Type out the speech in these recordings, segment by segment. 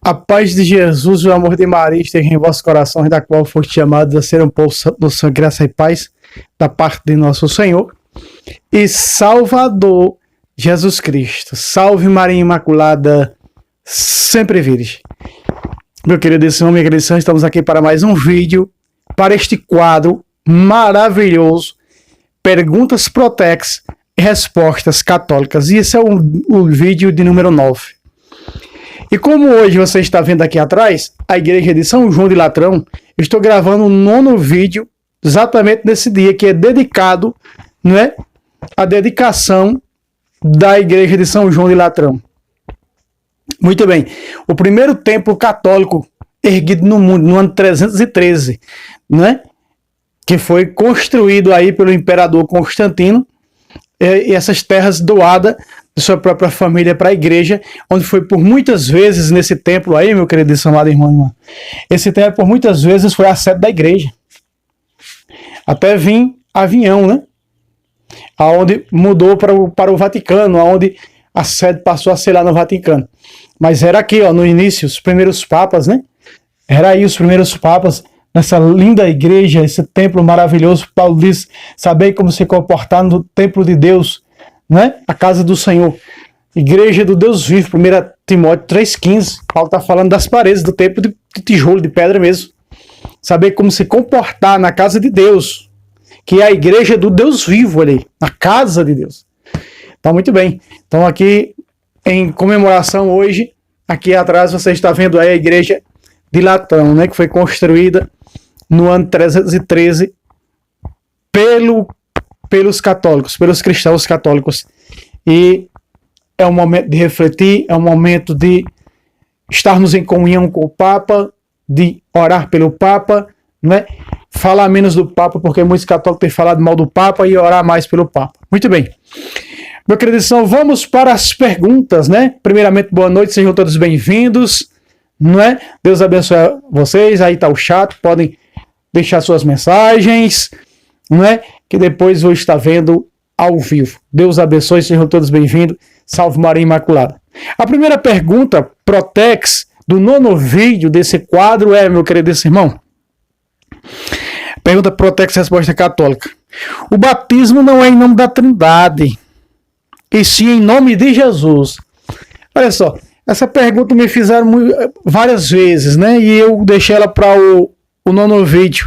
A paz de Jesus e o amor de Maria estejam em vossos corações, da qual foste chamados a ser um povo do sangue, graça e paz da parte de nosso Senhor e Salvador Jesus Cristo. Salve Maria Imaculada, sempre virgem. Meu querido irmão, minha querida irmã, estamos aqui para mais um vídeo, para este quadro maravilhoso, Perguntas Protex e Respostas Católicas. E esse é o vídeo de número 9. E como hoje você está vendo aqui atrás, a igreja de São João de Latrão, eu estou gravando o 9º vídeo exatamente nesse dia, que é dedicado, não é, à dedicação da igreja de São João de Latrão. Muito bem, o primeiro templo católico erguido no mundo, no ano 313, né, que foi construído aí pelo imperador Constantino, e essas terras doadas de sua própria família para a igreja, onde foi por muitas vezes nesse templo aí, meu querido e amado irmão e irmã, esse templo por muitas vezes foi a sede da igreja, até vir Avião, né, aonde mudou para o Vaticano, aonde a sede passou a ser lá no Vaticano. Mas era aqui, ó, no início, os primeiros papas, né? Era aí os primeiros papas, nessa linda igreja, esse templo maravilhoso. Paulo diz, saber como se comportar no templo de Deus, né? A casa do Senhor. Igreja do Deus vivo, 1 Timóteo 3,15. Paulo está falando das paredes do templo de tijolo, de pedra mesmo. Saber como se comportar na casa de Deus, que é a igreja do Deus vivo ali, a casa de Deus. Então, muito bem. Então, aqui, em comemoração hoje, aqui atrás você está vendo aí a igreja de Latrão, né, que foi construída no ano 313 pelos católicos, pelos cristãos católicos. E é um momento de refletir, é um momento de estarmos em comunhão com o Papa, de orar pelo Papa, né? Falar menos do Papa, porque muitos católicos têm falado mal do Papa, e orar mais pelo Papa. Muito bem. Meu querido, vamos para as perguntas, né? Primeiramente, boa noite, sejam todos bem-vindos, não é? Deus abençoe vocês, aí está o chat, podem deixar suas mensagens, não é? Que depois vou estar vendo ao vivo. Deus abençoe, sejam todos bem-vindos, salve Maria Imaculada. A primeira pergunta, Protex, do 9º vídeo desse quadro é, meu querido irmão, pergunta Protex, resposta católica. O batismo não é em nome da Trindade, e sim em nome de Jesus. Olha só, essa pergunta me fizeram várias vezes, né? E eu deixei ela para o 9º vídeo.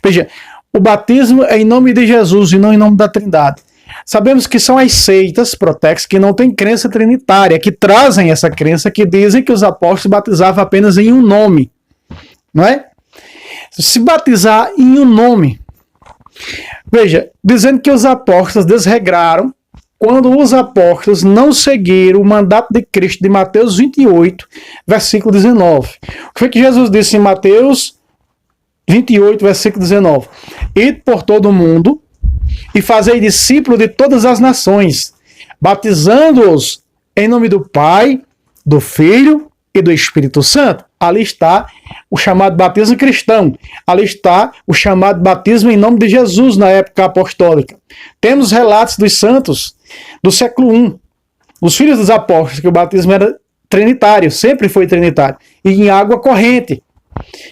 Veja, o batismo é em nome de Jesus e não em nome da Trindade. Sabemos que são as seitas, Protex, que não têm crença trinitária, que trazem essa crença, que dizem que os apóstolos batizavam apenas em um nome, não é? Se batizar em um nome, veja, dizendo que os apóstolos desregraram quando os apóstolos não seguiram o mandato de Cristo de Mateus 28, versículo 19. O que foi que Jesus disse em Mateus 28, versículo 19? Ide por todo o mundo e fazei discípulos de todas as nações, batizando-os em nome do Pai, do Filho e do Espírito Santo. Ali está o chamado batismo cristão. Ali está o chamado batismo em nome de Jesus na época apostólica. Temos relatos dos santos do século I, os filhos dos apóstolos, que o batismo era trinitário, sempre foi trinitário, e em água corrente.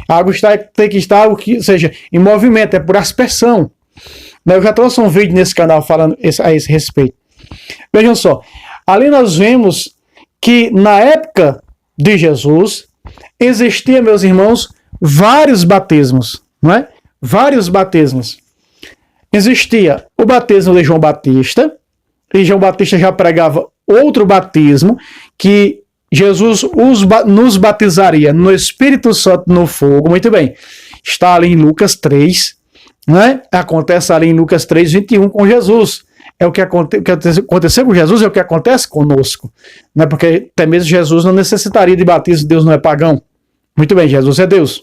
A água tem que estar, ou seja, em movimento, é por aspersão. Eu já trouxe um vídeo nesse canal falando a esse respeito. Vejam só, ali nós vemos que na época de Jesus existia, meus irmãos, vários batismos, não é? Vários batismos. Existia o batismo de João Batista, e João Batista já pregava outro batismo, que Jesus nos batizaria no Espírito Santo no fogo. Muito bem, está ali em Lucas 3, né? Acontece ali em Lucas 3, 21 com Jesus. É o que aconteceu com Jesus, é o que acontece conosco, né? Porque até mesmo Jesus não necessitaria de batismo, Deus não é pagão. Muito bem, Jesus é Deus.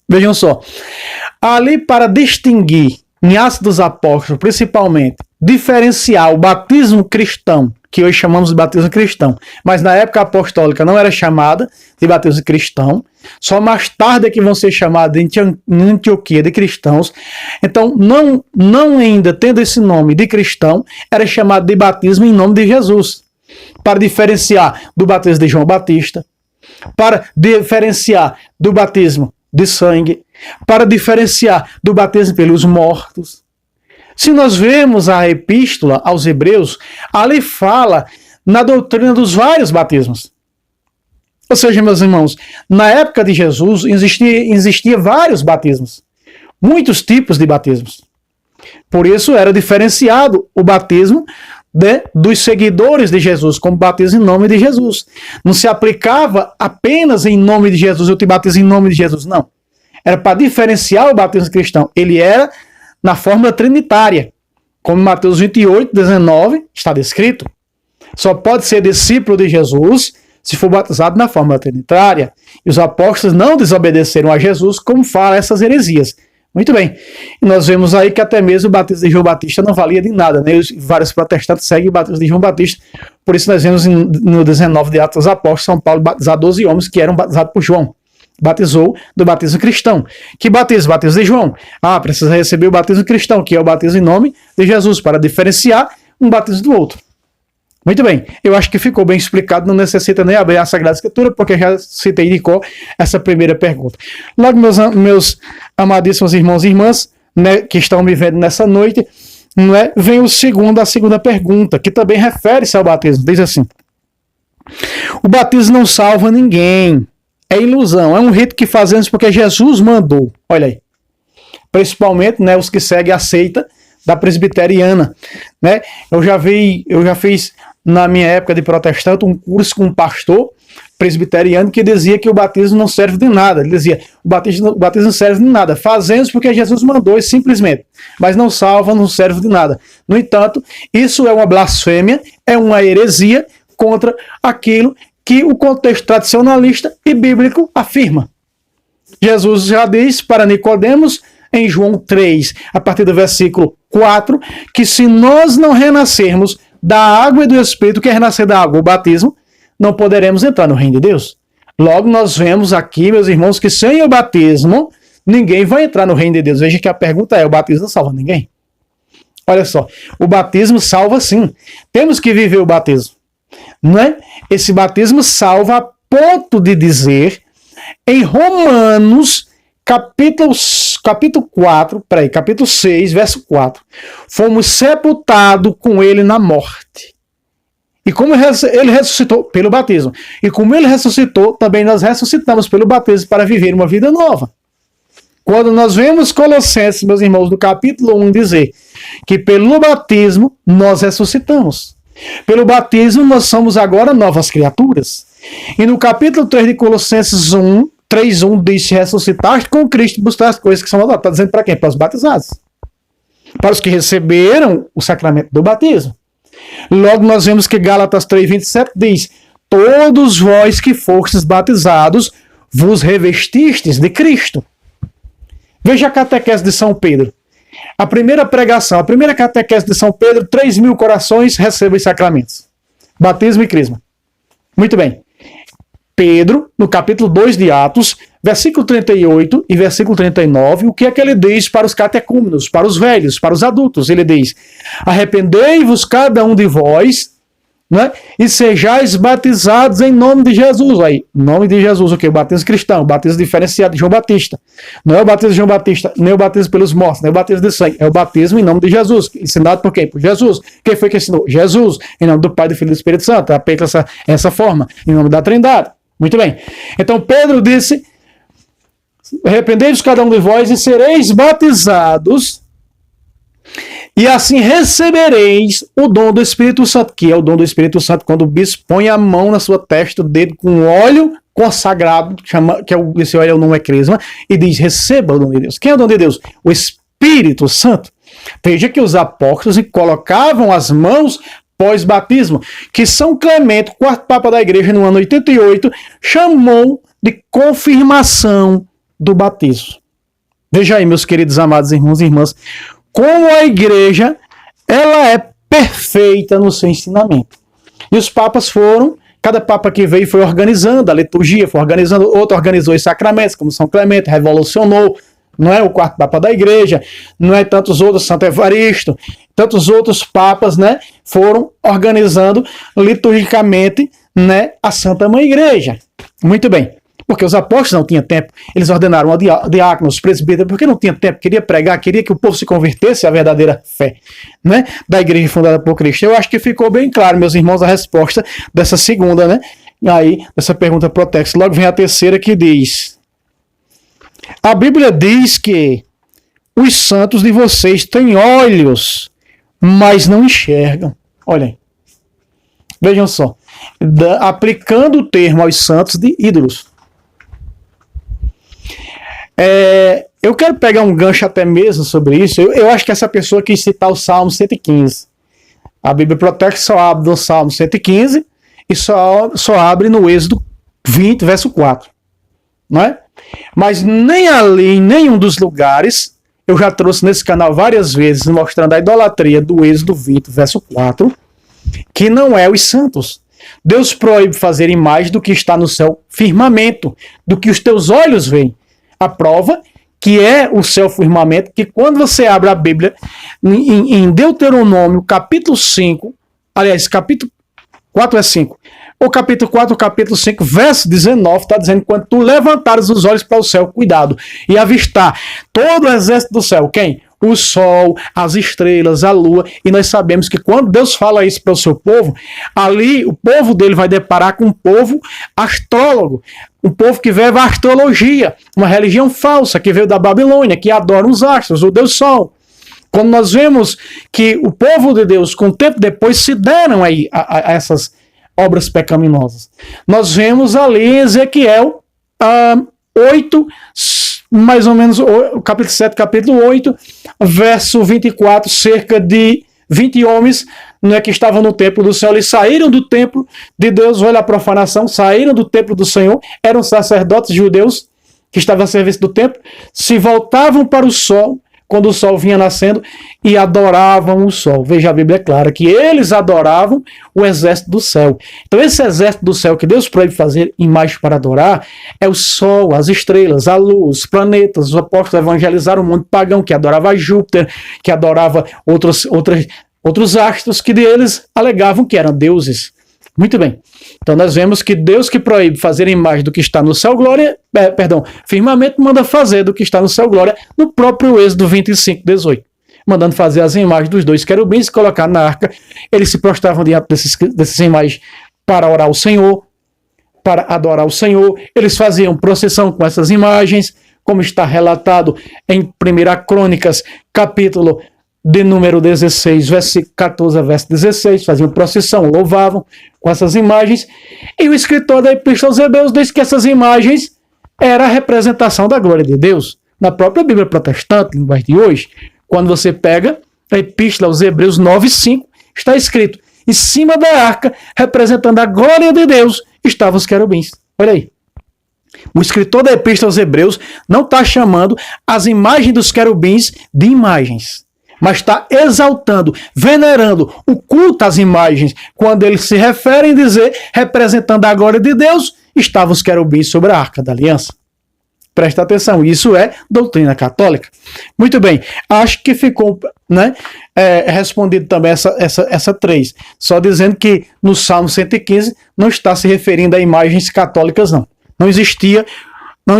Vejam só, ali para distinguir, em Atos dos Apóstolos principalmente, diferenciar o batismo cristão, que hoje chamamos de batismo cristão, mas na época apostólica não era chamada de batismo cristão, só mais tarde é que vão ser chamados em Antioquia de cristãos. Então, não ainda tendo esse nome de cristão, era chamado de batismo em nome de Jesus, para diferenciar do batismo de João Batista, para diferenciar do batismo de sangue, para diferenciar do batismo pelos mortos. Se nós vemos a epístola aos Hebreus, ali fala na doutrina dos vários batismos. Ou seja, meus irmãos, na época de Jesus existia vários batismos, muitos tipos de batismos. Por isso era diferenciado o batismo dos seguidores de Jesus, como batismo em nome de Jesus. Não se aplicava apenas em nome de Jesus, eu te batizo em nome de Jesus, não. Era para diferenciar o batismo cristão. Ele era na fórmula trinitária, como em Mateus 28, 19 está descrito. Só pode ser discípulo de Jesus se for batizado na fórmula trinitária. E os apóstolos não desobedeceram a Jesus, como fala essas heresias. Muito bem. E nós vemos aí que até mesmo o batismo de João Batista não valia de nada, né? Os vários protestantes seguem o batismo de João Batista. Por isso nós vemos no 19 de Atos dos Apóstolos, São Paulo batizar 12 homens que eram batizados por João. Batizou do batismo cristão. Que batismo? Batismo de João. Precisa receber o batismo cristão, que é o batismo em nome de Jesus, para diferenciar um batismo do outro. Muito bem, eu acho que ficou bem explicado, não necessita nem abrir a Sagrada Escritura, porque já citei de cor essa primeira pergunta. Logo, meus amadíssimos irmãos e irmãs, né, que estão me vendo nessa noite, né, vem a segunda pergunta, que também refere-se ao batismo. Diz assim: o batismo não salva ninguém, é ilusão, é um rito que fazemos porque Jesus mandou. Olha aí, principalmente, né, os que seguem a seita da presbiteriana, né? Eu já fiz na minha época de protestante um curso com um pastor presbiteriano que dizia que o batismo não serve de nada. Ele dizia: o batismo não serve de nada, fazemos porque Jesus mandou, simplesmente, mas não salva, não serve de nada. No entanto, isso é uma blasfêmia, é uma heresia contra aquilo que o contexto tradicionalista e bíblico afirma. Jesus já diz para Nicodemos em João 3, a partir do versículo 4, que se nós não renascermos da água e do Espírito, que é renascer da água, o batismo, não poderemos entrar no reino de Deus. Logo, nós vemos aqui, meus irmãos, que sem o batismo, ninguém vai entrar no reino de Deus. Veja que a pergunta é: o batismo não salva ninguém? Olha só, o batismo salva sim. Temos que viver o batismo, não é? Esse batismo salva a ponto de dizer, em Romanos, capítulo 6, verso 4, fomos sepultados com ele na morte. E como ele ressuscitou pelo batismo, e como ele ressuscitou, também nós ressuscitamos pelo batismo para viver uma vida nova. Quando nós vemos Colossenses, meus irmãos, do capítulo 1, dizer que pelo batismo nós ressuscitamos. Pelo batismo nós somos agora novas criaturas. E no capítulo 3 de Colossenses 3:1 diz: ressuscitaste com Cristo, buscaste as coisas que são lá. Está dizendo para quem? Para os batizados. Para os que receberam o sacramento do batismo. Logo nós vemos que Gálatas 3:27 diz: todos vós que fostes batizados, vos revestistes de Cristo. Veja a catequese de São Pedro. A primeira pregação, a primeira catequese de São Pedro: 3.000 corações recebem sacramentos. Batismo e crisma. Muito bem. Pedro, no capítulo 2 de Atos, versículo 38 e versículo 39, o que é que ele diz para os catecúmenos, para os velhos, para os adultos? Ele diz: arrependei-vos cada um de vós, né, e sejais batizados em nome de Jesus. Aí, nome de Jesus, o que? O batismo cristão, o batismo diferenciado de João Batista. Não é o batismo de João Batista, nem o batismo pelos mortos, nem o batismo de sangue, é o batismo em nome de Jesus. Ensinado por quem? Por Jesus. Quem foi que ensinou? Jesus, em nome do Pai, do Filho e do Espírito Santo. Apeita essa forma, em nome da Trindade. Muito bem. Então Pedro disse: arrependei-vos cada um de vós e sereis batizados, e assim recebereis o dom do Espírito Santo, que é o dom do Espírito Santo quando o bispo põe a mão na sua testa, o dedo com óleo consagrado, esse óleo não é crisma, e diz: receba o dom de Deus. Quem é o dom de Deus? O Espírito Santo. Veja que os apóstolos colocavam as mãos pós-batismo, que São Clemente, o quarto Papa da Igreja, no ano 88, chamou de confirmação do batismo. Veja aí, meus queridos amados irmãos e irmãs, como a Igreja ela é perfeita no seu ensinamento. E os papas cada papa que veio foi organizando a liturgia, foi organizando, outro organizou os sacramentos, como São Clemente, revolucionou, não é o quarto Papa da Igreja, não é tantos outros, Santo Evaristo, tantos outros papas, né, foram organizando liturgicamente, né, a Santa Mãe Igreja. Muito bem. Porque os apóstolos não tinham tempo. Eles ordenaram a diáconos, presbíteros, porque não tinha tempo. Queria pregar, queria que o povo se convertesse à verdadeira fé, né, da igreja fundada por Cristo. Eu acho que ficou bem claro, meus irmãos, a resposta dessa segunda, né? Aí, dessa pergunta protex. Logo vem a terceira que diz: a Bíblia diz que os santos de vocês têm olhos, mas não enxergam. Olha aí. Vejam só. Aplicando o termo aos santos de ídolos. Eu quero pegar um gancho até mesmo sobre isso. Eu acho que essa pessoa quis citar o Salmo 115. A Bíblia Protex só abre no Salmo 115 e só abre no Êxodo 20, verso 4. Não é? Mas nem ali, em nenhum dos lugares, eu já trouxe nesse canal várias vezes, mostrando a idolatria do Êxodo 20, verso 4, que não é os santos. Deus proíbe fazer imagem do que está no céu firmamento, do que os teus olhos veem. A prova que é o céu firmamento, que quando você abre a Bíblia, em Deuteronômio, capítulo 5, aliás, capítulo 4 é 5, o capítulo 4, o capítulo 5, verso 19, está dizendo: quando tu levantares os olhos para o céu, cuidado, e avistar todo o exército do céu, quem? O sol, as estrelas, a lua, e nós sabemos que quando Deus fala isso para o seu povo, ali o povo dele vai deparar com um povo astrólogo, um povo que veio da astrologia, uma religião falsa que veio da Babilônia, que adora os astros, o Deus Sol. Quando nós vemos que o povo de Deus, com o tempo depois, se deram aí a essas obras pecaminosas. Nós vemos ali em Ezequiel 8, mais ou menos, capítulo 7, capítulo 8, verso 24, cerca de 20 homens, não é, que estavam no templo do Senhor, eles saíram do templo de Deus, olha a profanação, saíram do templo do Senhor, eram sacerdotes judeus que estavam a serviço do templo, se voltavam para o sol, quando o sol vinha nascendo, e adoravam o sol. Veja, a Bíblia é clara que eles adoravam o exército do céu. Então esse exército do céu que Deus proíbe fazer imagem para adorar é o sol, as estrelas, a luz, os planetas. Os apóstolos evangelizaram o mundo pagão que adorava Júpiter, que adorava outros astros que deles alegavam que eram deuses. Muito bem. Então nós vemos que Deus, que proíbe fazer imagem do que está no céu glória, firmamento, manda fazer do que está no céu glória no próprio Êxodo 25, 18. Mandando fazer as imagens dos dois querubins, colocar na arca. Eles se prostravam diante dessas imagens para orar ao Senhor, para adorar o Senhor. Eles faziam procissão com essas imagens, como está relatado em 1 Crônicas, capítulo de número 16, verso 14 a verso 16, faziam procissão, louvavam com essas imagens, e o escritor da Epístola aos Hebreus diz que essas imagens eram a representação da glória de Deus. Na própria Bíblia protestante, linguagem de hoje, quando você pega a Epístola aos Hebreus 9:5, está escrito: em cima da arca, representando a glória de Deus, estavam os querubins. Olha aí. O escritor da Epístola aos Hebreus não está chamando as imagens dos querubins de imagens, mas está exaltando, venerando o culto às imagens, quando eles se referem a dizer, representando a glória de Deus, estavam os querubins sobre a arca da aliança. Presta atenção, isso é doutrina católica. Muito bem, acho que ficou, né, respondido também essa 3, só dizendo que no Salmo 115 não está se referindo a imagens católicas, não. Não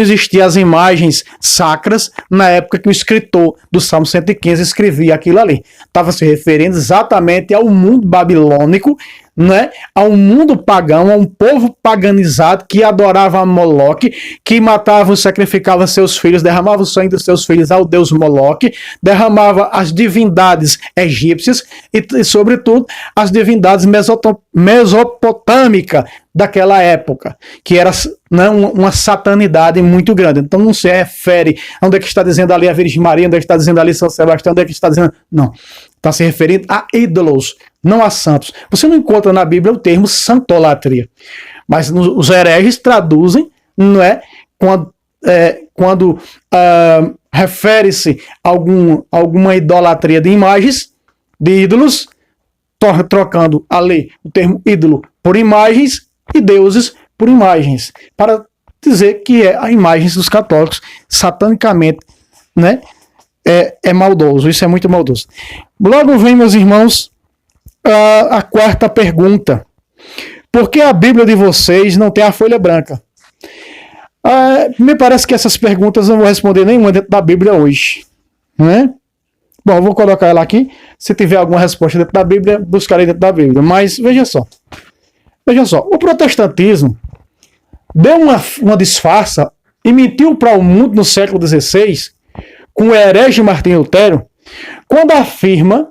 existiam as imagens sacras na época que o escritor do Salmo 115 escrevia aquilo ali. Estava se referindo exatamente ao mundo babilônico, né? A um mundo pagão, a um povo paganizado que adorava a Moloque, que matava e sacrificava seus filhos, derramava o sangue dos seus filhos ao deus Moloque, derramava as divindades egípcias e sobretudo, as divindades mesopotâmicas daquela época, que era, né, uma satanidade muito grande. Então não se refere a onde é que está dizendo ali a Virgem Maria, onde é que está dizendo ali São Sebastião, onde é que está dizendo... Não, está se referindo a ídolos, não a santos. Você não encontra na Bíblia o termo santolatria, mas os hereges traduzem, não é, quando refere-se a alguma idolatria de imagens, de ídolos, trocando ali o termo ídolo por imagens e deuses por imagens, para dizer que a imagens dos católicos satanicamente, né, é maldoso. Isso é muito maldoso. Logo vem, meus irmãos, a quarta pergunta: por que a Bíblia de vocês não tem a folha branca? Me parece que essas perguntas eu não vou responder nenhuma dentro da Bíblia hoje. Não é? Bom, eu vou colocar ela aqui. Se tiver alguma resposta dentro da Bíblia, buscarei dentro da Bíblia. Mas veja só. Veja só. O protestantismo deu uma disfarça e mentiu para o mundo no século XVI com o herege Martinho Lutero, quando afirma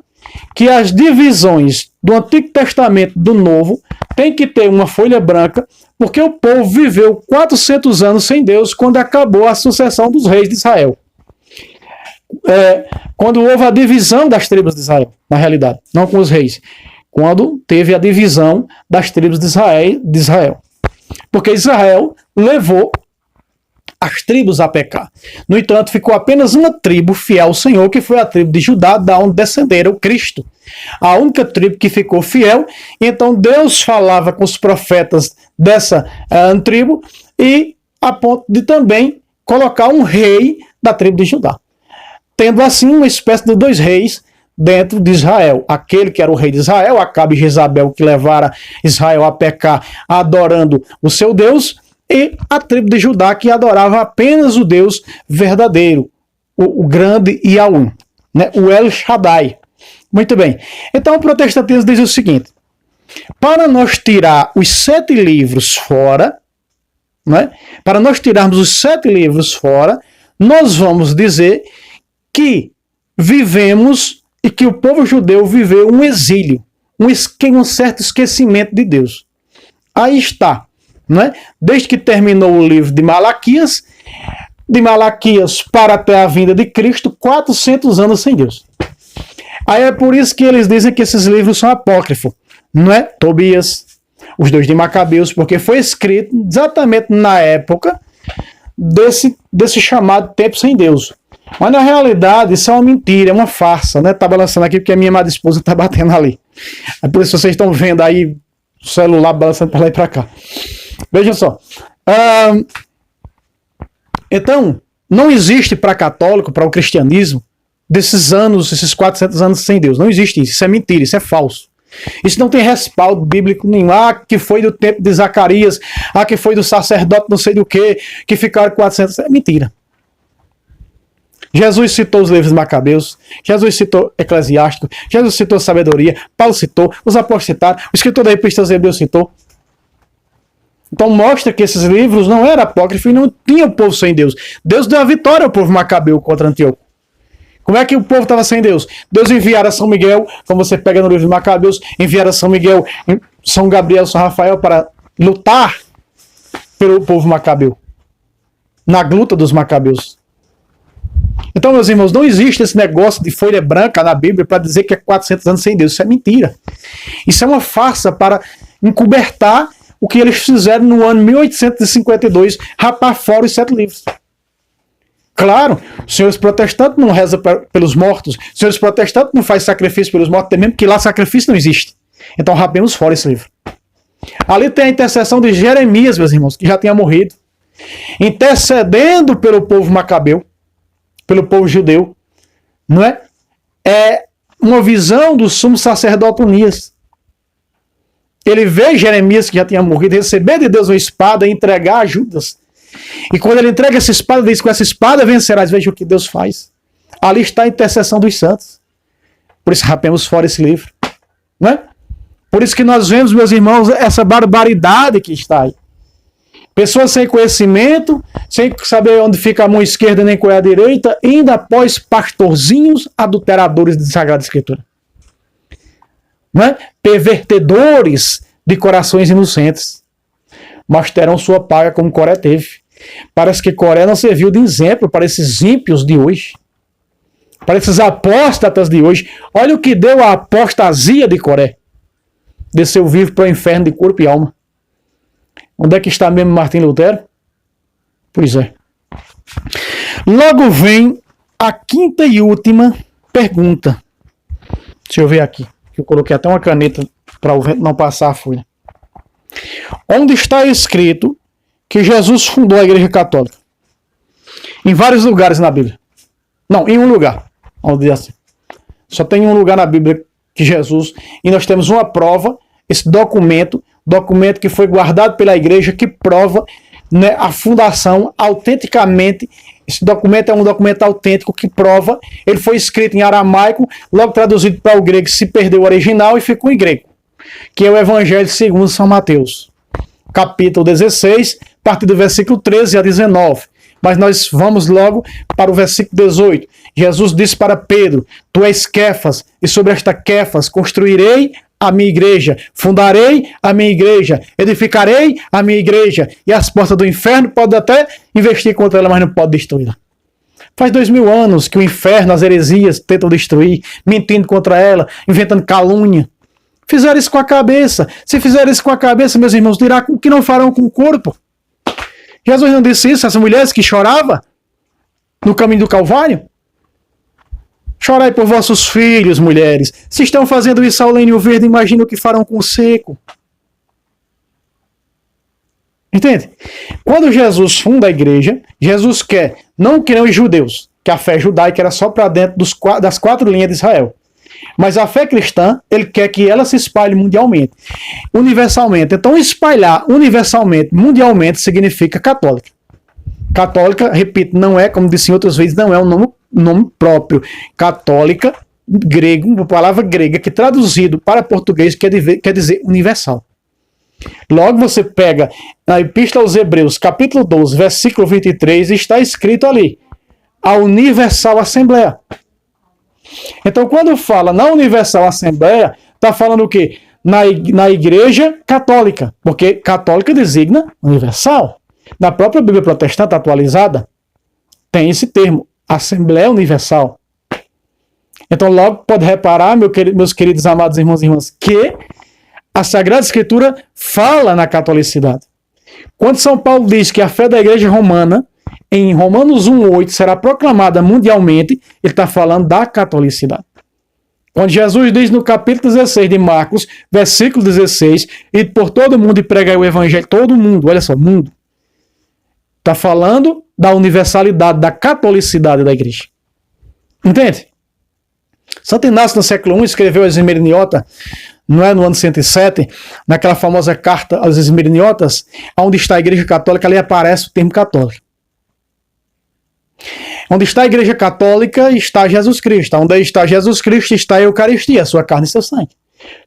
que as divisões do Antigo Testamento e do Novo têm que ter uma folha branca, porque o povo viveu 400 anos sem Deus quando acabou a sucessão dos reis de Israel. Quando houve a divisão das tribos de Israel, na realidade, não com os reis, quando teve a divisão das tribos de Israel. Porque Israel levou as tribos a pecar. No entanto, ficou apenas uma tribo fiel ao Senhor, que foi a tribo de Judá, da onde descenderam Cristo. A única tribo que ficou fiel. Então Deus falava com os profetas dessa tribo, e a ponto de também colocar um rei da tribo de Judá. Tendo assim uma espécie de dois reis dentro de Israel. Aquele que era o rei de Israel, Acabe e Jezabel, que levara Israel a pecar adorando o seu Deus, e a tribo de Judá, que adorava apenas o Deus verdadeiro, o grande Yahweh, né? O El Shaddai. Muito bem. Então o protestantismo diz o seguinte: para nós tirar os 7 livros fora, né? Para nós tirarmos os 7 livros fora, nós vamos dizer que vivemos e que o povo judeu viveu um exílio, um certo esquecimento de Deus. Aí está. Né? Desde que terminou o livro de Malaquias para até a vinda de Cristo, 400 anos sem Deus. Aí é por isso que eles dizem que esses livros são apócrifos, não é? Tobias, os 2 de Macabeus, porque foi escrito exatamente na época desse chamado tempo sem Deus. Mas na realidade isso é uma mentira, é uma farsa, né? Tá balançando aqui porque a minha amada esposa tá batendo ali. É por isso que vocês estão vendo aí o celular balançando para lá e para cá. Veja só. Então, não existe para católico, para o cristianismo, esses 400 anos sem Deus. Não existe isso. Isso é mentira, isso é falso. Isso não tem respaldo bíblico nenhum. Que foi do tempo de Zacarias, que foi do sacerdote não sei do que ficaram 400. É mentira. Jesus citou os livros de Macabeus, Jesus citou Eclesiástico, Jesus citou Sabedoria, Paulo citou, os apóstolos citaram, o escritor da Epístola aos Hebreus citou. Então mostra que esses livros não eram apócrifos e não tinha o povo sem Deus. Deus deu a vitória ao povo macabeu contra Antíoco. Como é que o povo estava sem Deus? Deus enviara São Miguel, como você pega no livro de Macabeus, enviara São Miguel, São Gabriel, São Rafael para lutar pelo povo macabeu. Na luta dos macabeus. Então, meus irmãos, não existe esse negócio de folha branca na Bíblia para dizer que é 400 anos sem Deus. Isso é mentira. Isso é uma farsa para encobertar o que eles fizeram no ano 1852, rapar fora os 7 livros. Claro, os senhores protestantes não rezam pelos mortos, os senhores protestantes não fazem sacrifício pelos mortos, até mesmo que lá sacrifício não existe. Então rapemos fora esse livro. Ali tem a intercessão de Jeremias, meus irmãos, que já tinha morrido, intercedendo pelo povo macabeu, pelo povo judeu, não é? É uma visão do sumo sacerdote Onias. Ele vê Jeremias, que já tinha morrido, receber de Deus uma espada e entregar a Judas. E quando ele entrega essa espada, ele diz: com essa espada vencerás. Veja o que Deus faz. Ali está a intercessão dos santos. Por isso rapemos fora esse livro. Não é? Por isso que nós vemos, meus irmãos, essa barbaridade que está aí. Pessoas sem conhecimento, sem saber onde fica a mão esquerda nem qual é a direita, indo após pastorzinhos adulteradores de Sagrada Escritura. Não é? Pervertedores de corações inocentes. Mas terão sua paga como Coré teve. Parece que Coré não serviu de exemplo para esses ímpios de hoje. Para esses apóstatas de hoje. Olha o que deu a apostasia de Coré. Desceu vivo para o inferno de corpo e alma. Onde é que está mesmo Martinho Lutero? Pois é. Logo vem a 5ª e última pergunta. Deixa eu ver aqui. Eu coloquei até uma caneta para o vento não passar a folha. Onde está escrito que Jesus fundou a Igreja Católica? Em vários lugares na Bíblia. Não, em um lugar. Vamos dizer assim. Só tem um lugar na Bíblia que Jesus... E nós temos uma prova, esse documento que foi guardado pela Igreja, que prova né, a fundação autenticamente. Esse documento é um documento autêntico que prova, ele foi escrito em aramaico, logo traduzido para o grego, se perdeu o original e ficou em grego, que é o Evangelho segundo São Mateus, capítulo 16, a partir do versículo 13 a 19. Mas nós vamos logo para o versículo 18. Jesus disse para Pedro: Tu és Quefas, e sobre esta Quefas construirei a minha igreja, fundarei a minha igreja, edificarei a minha igreja, e as portas do inferno podem até investir contra ela, mas não podem destruí-la. Faz 2000 anos que o inferno, as heresias tentam destruir, mentindo contra ela, inventando calúnia. Fizeram isso com a cabeça. Se fizeram isso com a cabeça, meus irmãos, dirá o que não farão com o corpo. Jesus não disse isso às mulheres que choravam no caminho do Calvário? Chorai por vossos filhos, mulheres. Se estão fazendo isso ao lenho verde, imagina o que farão com o seco. Entende? Quando Jesus funda a igreja, Jesus quer, não que nem os judeus, que a fé judaica era só para dentro das 4 linhas de Israel. Mas a fé cristã, ele quer que ela se espalhe mundialmente, universalmente. Então, espalhar universalmente, mundialmente, significa católica. Católica, repito, não é, como disse em outras vezes, não é um nome próprio. Católica, grego, uma palavra grega que traduzido para português quer dizer universal. Logo você pega na Epístola aos Hebreus, capítulo 12, versículo 23, está escrito ali, a Universal Assembleia. Então, quando fala na Universal Assembleia, está falando o quê? Na Igreja Católica, porque católica designa universal. Na própria Bíblia Protestante atualizada, tem esse termo, Assembleia Universal. Então, logo pode reparar, meus queridos amados irmãos e irmãs, que a Sagrada Escritura fala na catolicidade. Quando São Paulo diz que a fé da Igreja Romana, em Romanos 1,8, será proclamada mundialmente, ele está falando da catolicidade. Quando Jesus diz no capítulo 16 de Marcos, versículo 16, e por todo mundo e pregai o evangelho, todo mundo, olha só, mundo. Está falando da universalidade, da catolicidade da igreja. Entende? Santo Inácio, no século I, escreveu aos Esmeriniotas, não é, no ano 107, naquela famosa carta aos Esmeriniotas, onde está a igreja católica, ali aparece o termo católico. Onde está a igreja católica, está Jesus Cristo. Onde está Jesus Cristo, está a Eucaristia, a sua carne e seu sangue.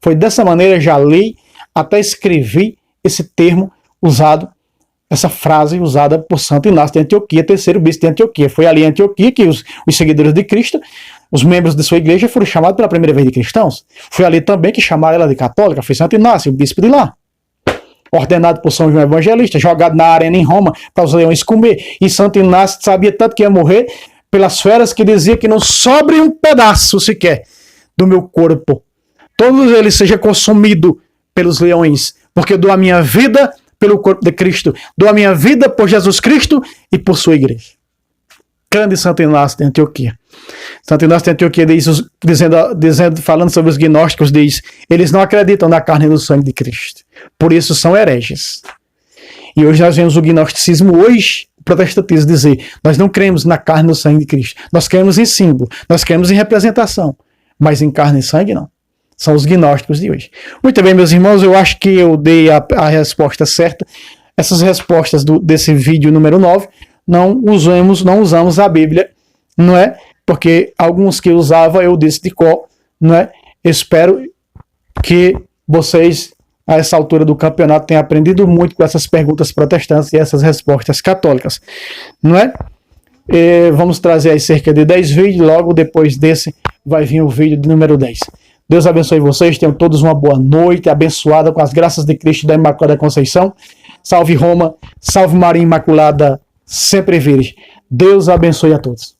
Foi dessa maneira, já li, até escrevi esse termo usado, essa frase usada por Santo Inácio de Antioquia, terceiro bispo de Antioquia. Foi ali em Antioquia que os seguidores de Cristo, os membros de sua igreja, foram chamados pela primeira vez de cristãos. Foi ali também que chamaram ela de católica, foi Santo Inácio, o bispo de lá. Ordenado por São João Evangelista, jogado na arena em Roma para os leões comer. E Santo Inácio sabia tanto que ia morrer pelas feras que dizia que não sobre um pedaço sequer do meu corpo. Todos eles seja consumido pelos leões, porque eu dou a minha vida pelo corpo de Cristo, dou a minha vida por Jesus Cristo e por sua igreja. Grande Santo Inácio de Antioquia. Santo Inácio de Antioquia diz, falando sobre os gnósticos, diz: eles não acreditam na carne e no sangue de Cristo, por isso são hereges. E hoje nós vemos o gnosticismo, hoje o protestantismo dizer: nós não cremos na carne e no sangue de Cristo, nós cremos em símbolo, nós cremos em representação, mas em carne e sangue não. São os gnósticos de hoje. Muito bem, meus irmãos, eu acho que eu dei a resposta certa. Essas respostas desse vídeo número 9, não usamos a Bíblia, não é? Porque alguns que usava eu disse de cor, não é? Espero que vocês, a essa altura do campeonato, tenham aprendido muito com essas perguntas protestantes e essas respostas católicas, não é? Vamos trazer aí cerca de 10 vídeos, logo depois desse vai vir o vídeo de número 10. Deus abençoe vocês, tenham todos uma boa noite, abençoada com as graças de Cristo e da Imaculada Conceição. Salve Roma, salve Maria Imaculada, sempre virgem. Deus abençoe a todos.